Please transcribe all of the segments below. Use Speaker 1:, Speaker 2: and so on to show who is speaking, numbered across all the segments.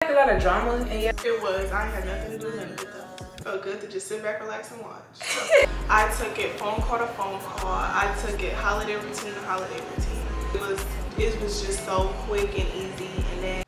Speaker 1: Like a lot of drama, and yeah.
Speaker 2: It was. I ain't had nothing to do with it though. Felt good to just sit back, relax, and watch. So, I took it phone call to phone call. I took it holiday routine to holiday routine. It was just so quick and easy, and then.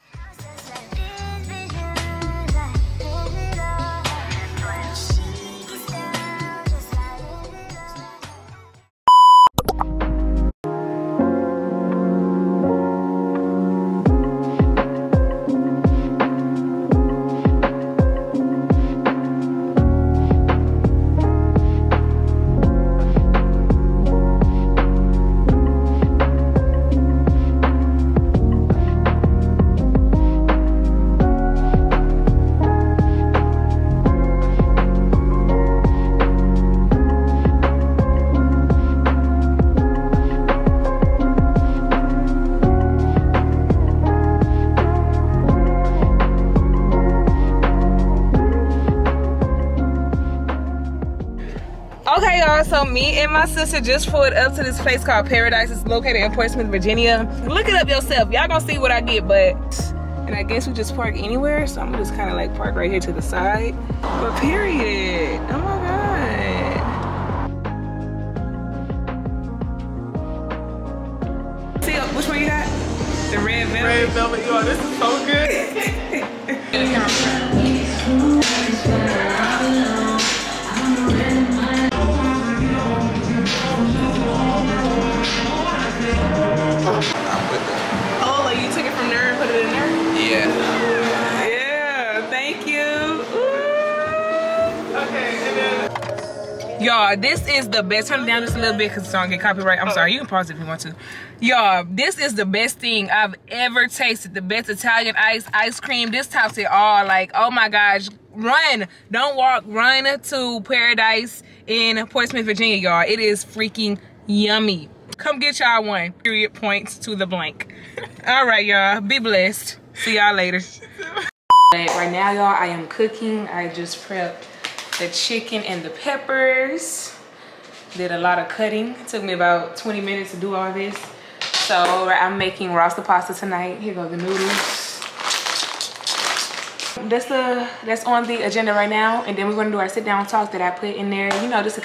Speaker 1: Okay, y'all, so me and my sister just pulled up to this place called Paradise. It's located in Portsmouth, Virginia. Look it up yourself. Y'all gonna see what I get, but... And I guess we just park anywhere, so I'm just kind of like park right here to the side. But period. Oh my God. See, which one you got? The red velvet?
Speaker 2: Red velvet, y'all, this is so good. Oh, like you took it from there and put it in there?
Speaker 3: Yeah.
Speaker 1: Yeah, thank you.
Speaker 2: Okay, and then...
Speaker 1: Y'all, this is the best. Turn it down just a little bit because it's gonna get copyright. I'm sorry, you can pause it if you want to. Y'all, this is the best thing I've ever tasted. The best Italian ice cream. This tops it all. Like, oh my gosh. Run, don't walk, run to Paradise in Portsmouth, Virginia, y'all. It is freaking yummy. Come get y'all one. Period, points to the blank. All right, y'all, be blessed. See y'all later. Right now, y'all, I am cooking. I just prepped the chicken and the peppers. Did a lot of cutting. It took me about 20 minutes to do all this. So I'm making roster pasta tonight. Here go the noodles. That's on the agenda right now, and then we're gonna do our sit down talk that I put in there, you know, just to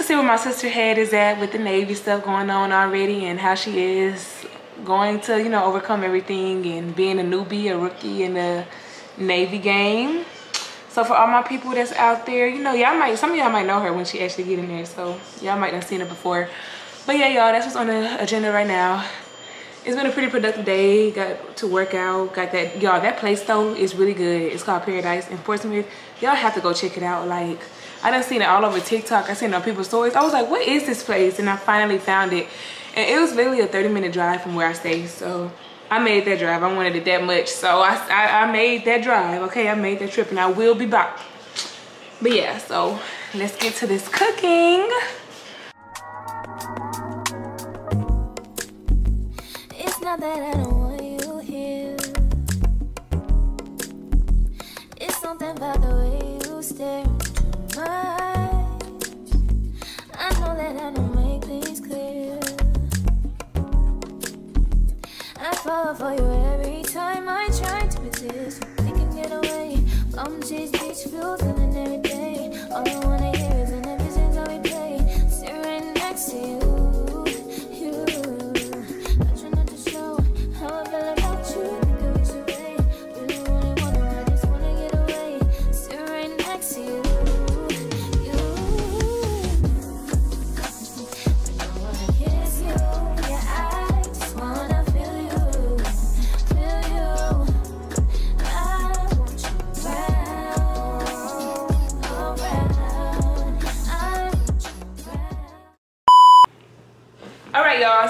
Speaker 1: see where my sister head is at with the Navy stuff going on already, and how she is going to, you know, overcome everything and being a newbie, a rookie in the Navy game. So for all my people that's out there, you know, some of y'all might know her when she actually get in there, so y'all might have seen her before. But yeah, y'all, that's what's on the agenda right now. It's been a pretty productive day. Got to work out. Got that, y'all, that place though is really good. It's called Paradise in Portsmouth. Y'all have to go check it out. Like, I done seen it all over TikTok. I seen it on people's stories. I was like, what is this place? And I finally found it. And it was literally a 30-minute drive from where I stay. So I made that drive. I wanted it that much. So I made that drive. Okay, I made that trip, and I will be back. But yeah, so let's get to this cooking.
Speaker 4: Not that I don't want you here. It's something about the way you stare into my eyes. I know that I don't make things clear. I fall for you every time I try to resist. We can get away. Come chase beach views feeling every day. All I wanna hear is an episode how we play. Sit right next to you.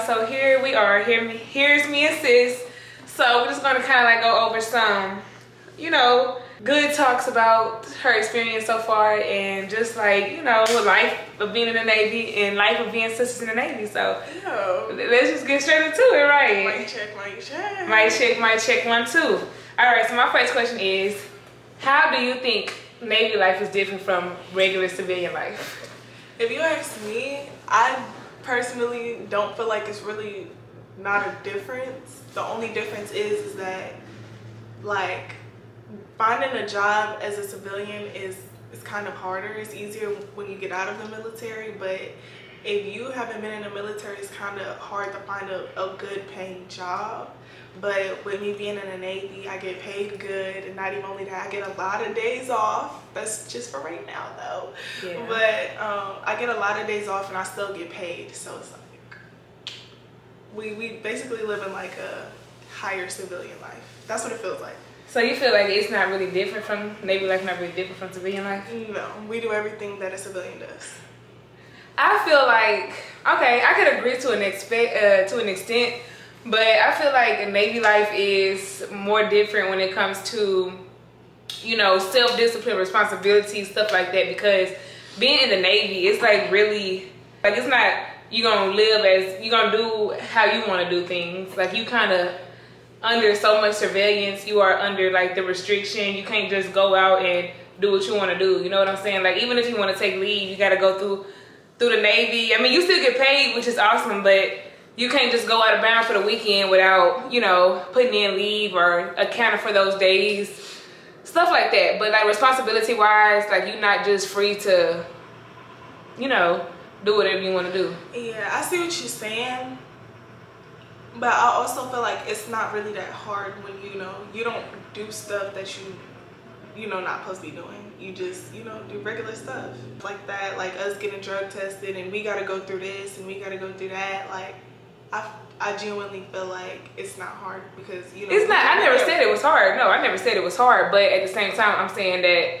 Speaker 1: So here we are. Here's me and sis. So we're just gonna kind of like go over some, you know, good talks about her experience so far, and just like, you know, life of being in the Navy and life of being sisters in the Navy. So let's just get straight into it, right?
Speaker 2: Mic check, mic check.
Speaker 1: Mic check, 1, 2. All right. So my first question is, how do you think Navy life is different from regular civilian life?
Speaker 2: If you ask me, I personally don't feel like it's really not a difference. The only difference is that like finding a job as a civilian is kind of harder. It's easier when you get out of the military, but if you haven't been in the military, it's kind of hard to find a good paying job. But with me being in the Navy, I get paid good, and not even only that, I get a lot of days off. That's just for right now though. Yeah. But I get a lot of days off and I still get paid, so it's like we basically live in like a higher civilian life. That's what it feels like.
Speaker 1: So you feel like it's not really different from Navy life, not really different from civilian life?
Speaker 2: No, we do everything that a civilian does.
Speaker 1: I feel like, okay, I could agree to an extent, but I feel like Navy life is more different when it comes to, you know, self-discipline, responsibility, stuff like that, because being in the Navy, it's like really, like it's not, you're gonna live as, you're gonna do how you wanna do things. Like you kind of under so much surveillance, you are under like the restriction. You can't just go out and do what you wanna do, you know what I'm saying? Like even if you wanna take leave, you gotta go through the Navy. I mean, you still get paid, which is awesome, but you can't just go out of bounds for the weekend without, you know, putting in leave or accounting for those days, stuff like that. But like responsibility wise, like you're not just free to, you know, do whatever you want to do.
Speaker 2: Yeah, I see what you're saying, but I also feel like it's not really that hard when, you know, you don't do stuff that you know, not supposed to be doing. You just, you know, do regular stuff like that, like us getting drug tested and we got to go through this and we got to go through that. Like I genuinely feel like it's not hard because, you know,
Speaker 1: it's not. I never said it was hard. No, I never said it was hard. But at the same time, I'm saying that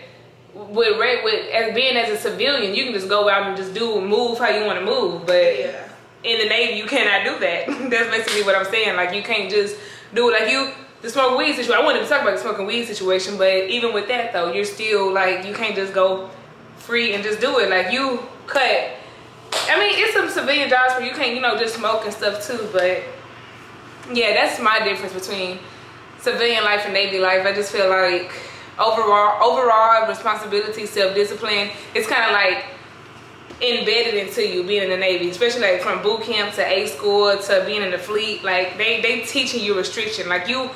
Speaker 1: as being as a civilian, you can just go out and just move how you want to move. But yeah, in the Navy, you cannot do that. That's basically what I'm saying. Like you can't just do it. Like the smoke weed situation. I wanted to talk about the smoking weed situation, but even with that though, you're still like, you can't just go free and just do it. Like you cut. I mean, it's some civilian jobs where you can't, you know, just smoke and stuff too. But yeah, that's my difference between civilian life and Navy life. I just feel like overall responsibility, self-discipline, it's kind of like embedded into you being in the Navy, especially like from boot camp to A school to being in the fleet. Like they teaching you restriction. Like you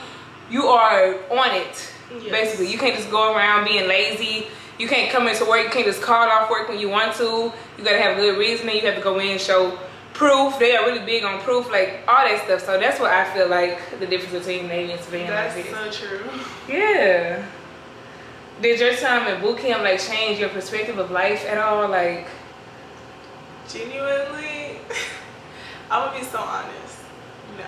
Speaker 1: are on it. Yes. Basically. You can't just go around being lazy. You can't come into work. You can't just call off work when you want to. You gotta have good reasoning. You have to go in and show proof. They are really big on proof, like all that stuff. So that's what I feel like the difference between Navy and civilian life is.
Speaker 2: That's so true.
Speaker 1: Yeah. Did your time in boot camp like change your perspective of life at all? Like,
Speaker 2: genuinely, I'm gonna be so honest, no.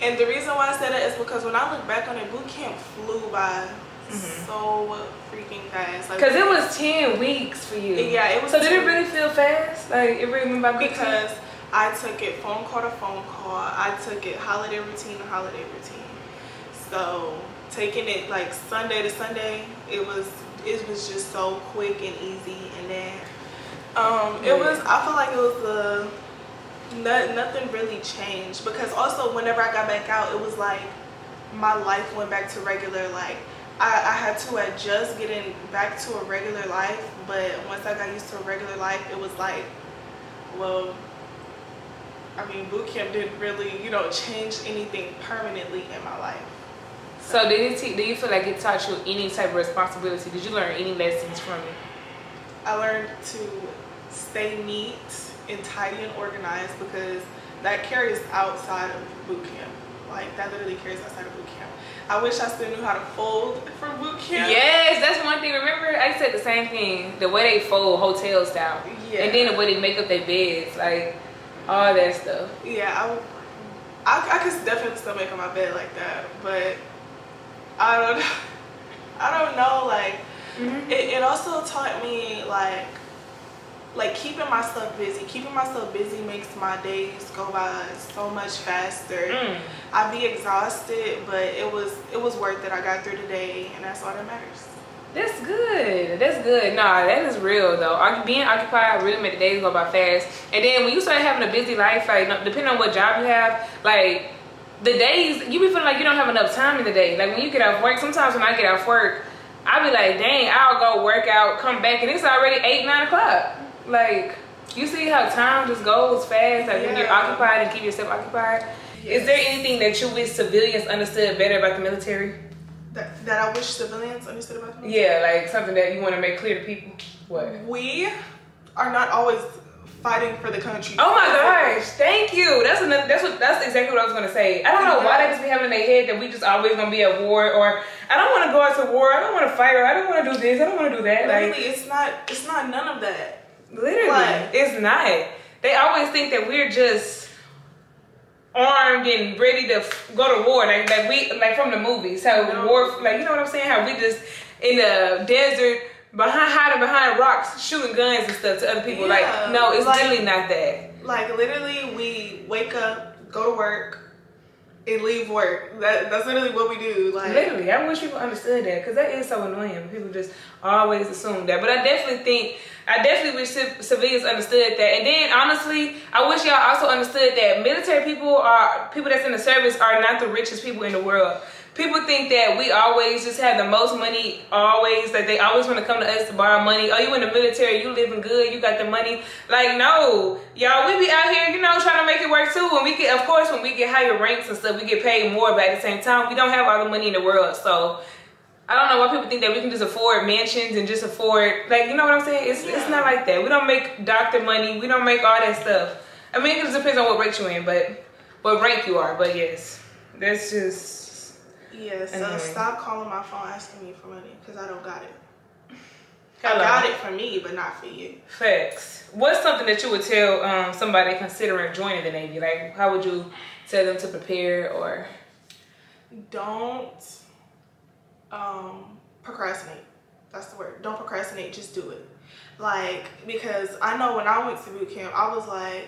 Speaker 2: And the reason why I said that is because when I look back on it, boot camp flew by so freaking fast. Like,
Speaker 1: because it was 10 weeks for you.
Speaker 2: Yeah, it was.
Speaker 1: So did it really feel fast? Like it really went by quick?
Speaker 2: Because I took it phone call to phone call. I took it holiday routine to holiday routine. So taking it like Sunday to Sunday, it was just so quick and easy. And then it was, I feel like it was nothing really changed, because also whenever I got back out, it was like my life went back to regular. Like I had to adjust getting back to a regular life, but once I got used to a regular life, it was like, well, I mean, boot camp didn't really, you know, change anything permanently in my life.
Speaker 1: So do you feel like it taught you any type of responsibility? Did you learn any lessons from it?
Speaker 2: I learned to stay neat and tidy and organized, because that carries outside of boot camp. Like that literally carries outside of boot camp. I wish I still knew how to fold for boot camp.
Speaker 1: Yes, that's one thing. Remember, I said the same thing. The way they fold, hotel style. Yeah. And then the way they make up their beds, like all that stuff.
Speaker 2: Yeah, I could definitely still make up my bed like that, but I don't know. Like it also taught me like keeping myself busy. Keeping myself busy makes my days go by so much faster. I'd be exhausted, but it was worth it. I got through the day, and that's all that matters.
Speaker 1: That's good. That's good. Nah, that is real though. Being occupied really made the days go by fast. And then when you start having a busy life, like depending on what job you have, like the days, you be feeling like you don't have enough time in the day. Like when you get off work, sometimes when I get off work, I'll be like, dang, I'll go work out, come back, and it's already 8, 9 o'clock. Like, you see how time just goes fast, like when you're occupied and keep yourself occupied. Yes. Is there anything that you wish civilians understood better about the military?
Speaker 2: That I wish civilians understood about the
Speaker 1: military? Yeah, like something that you want to make clear to people. What?
Speaker 2: We are not always fighting for the country.
Speaker 1: Oh my gosh, thank you. That's exactly what I was gonna say. I don't know why they just be having in their head that we just always gonna be at war, or I don't want to go out to war. I don't want to fight, or I don't want to do this. I don't want to do that.
Speaker 2: Literally, like, it's not none of that.
Speaker 1: Literally, like, it's not. They always think that we're just armed and ready to go to war, like from the movies. How war, like, you know what I'm saying? How we just in the desert, hiding behind rocks, shooting guns and stuff to other people. Yeah, like, no, it's like, literally not that.
Speaker 2: Like, literally, we wake up, go to work, and leave work. That's literally what we do. Like,
Speaker 1: literally, I wish people understood that, because that is so annoying. People just always assume that. But I definitely wish civilians understood that. And then, honestly, I wish y'all also understood that military people that's in the service are not the richest people in the world. People think that we always just have the most money, always, that they always want to come to us to borrow money. Oh, you in the military, you living good, you got the money. Like, no, y'all, we be out here, you know, trying to make it work too. When we get, of course, when we get higher ranks and stuff, we get paid more, but at the same time, we don't have all the money in the world. So I don't know why people think that we can just afford mansions and just afford, like, you know what I'm saying? It's not like that. We don't make doctor money. We don't make all that stuff. I mean, it just depends on what rank you're in, but what rank you are. But yes, that's just...
Speaker 2: Yeah, so stop calling my phone asking me for money, because I don't got it. I got it for me, but not for you.
Speaker 1: Facts. What's something that you would tell somebody considering joining the Navy? Like, how would you tell them to prepare, or?
Speaker 2: Don't procrastinate. That's the word. Don't procrastinate, just do it. Like, because I know when I went to boot camp, I was like,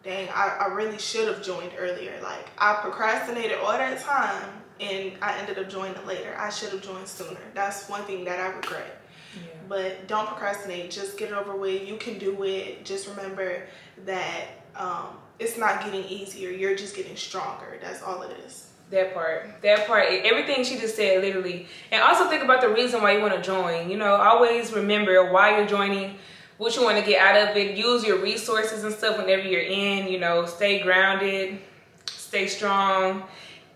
Speaker 2: dang, I really should have joined earlier. Like, I procrastinated all that time, and I ended up joining later. I should have joined sooner. That's one thing that I regret. Yeah. But don't procrastinate. Just get it over with. You can do it. Just remember that it's not getting easier. You're just getting stronger. That's all it is.
Speaker 1: That part, everything she just said, literally. And also think about the reason why you want to join. You know, always remember why you're joining, what you want to get out of it. Use your resources and stuff whenever you're in. You know, stay grounded, stay strong.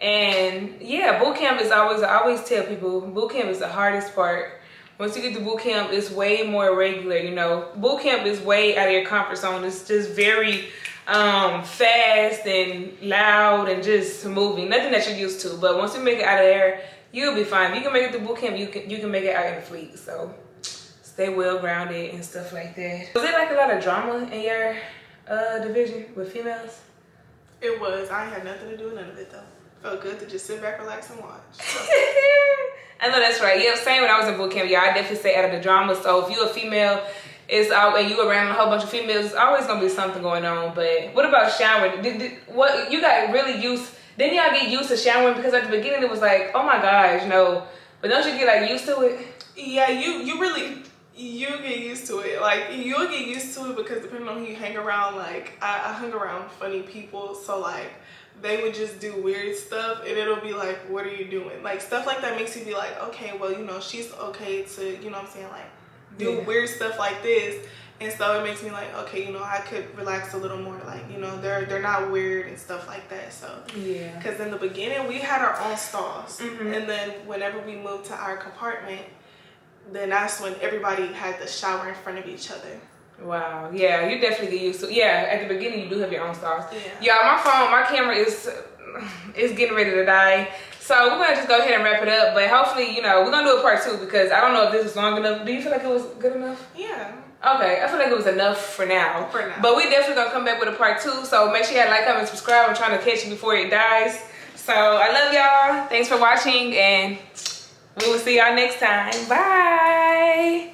Speaker 1: And yeah, boot camp is always, I always tell people, boot camp is the hardest part. Once you get to boot camp, it's way more regular, you know. Boot camp is way out of your comfort zone. It's just very fast and loud and just moving. Nothing that you're used to. But once you make it out of there, you'll be fine. If you can make it to boot camp, you can make it out in the fleet. So stay well grounded and stuff like that. Was it like a lot of drama in your division with females?
Speaker 2: It was. I had nothing to do with none of it though. Felt good to just sit back, relax, and watch. So.
Speaker 1: I know that's right. Yeah, same when I was in boot camp. Yeah, I definitely stay out of the drama. So if you're a female, and you around a whole bunch of females, it's always gonna be something going on. But what about showering? What you got really used? Didn't y'all get used to showering? Because at the beginning it was like, oh my gosh, no. But don't you get like used to it?
Speaker 2: Yeah, you get used to it. Like, you'll get used to it because depending on who you hang around, like I hung around funny people, so like they would just do weird stuff and it'll be like, what are you doing? Like, stuff like that makes you be like, okay, well, you know, she's okay to, you know what I'm saying, like do weird stuff like this. And so it makes me like, okay, you know, I could relax a little more. Like, you know, they're not weird and stuff like that. So yeah, because in the beginning we had our own stalls, and then whenever we moved to our compartment, then that's when everybody had the shower in front of each other.
Speaker 1: Wow. Yeah, you definitely get used to it. Yeah, at the beginning you do have your own stalls. Yeah, my camera is getting ready to die. So we're gonna just go ahead and wrap it up. But hopefully, you know, we're gonna do a part 2 because I don't know if this is long enough. Do you feel like it was good enough?
Speaker 2: Yeah.
Speaker 1: Okay, I feel like it was enough for now. But we definitely gonna come back with a part 2. So make sure you like, comment, subscribe. I'm trying to catch you before it dies. So I love y'all. Thanks for watching, and we will see y'all next time. Bye.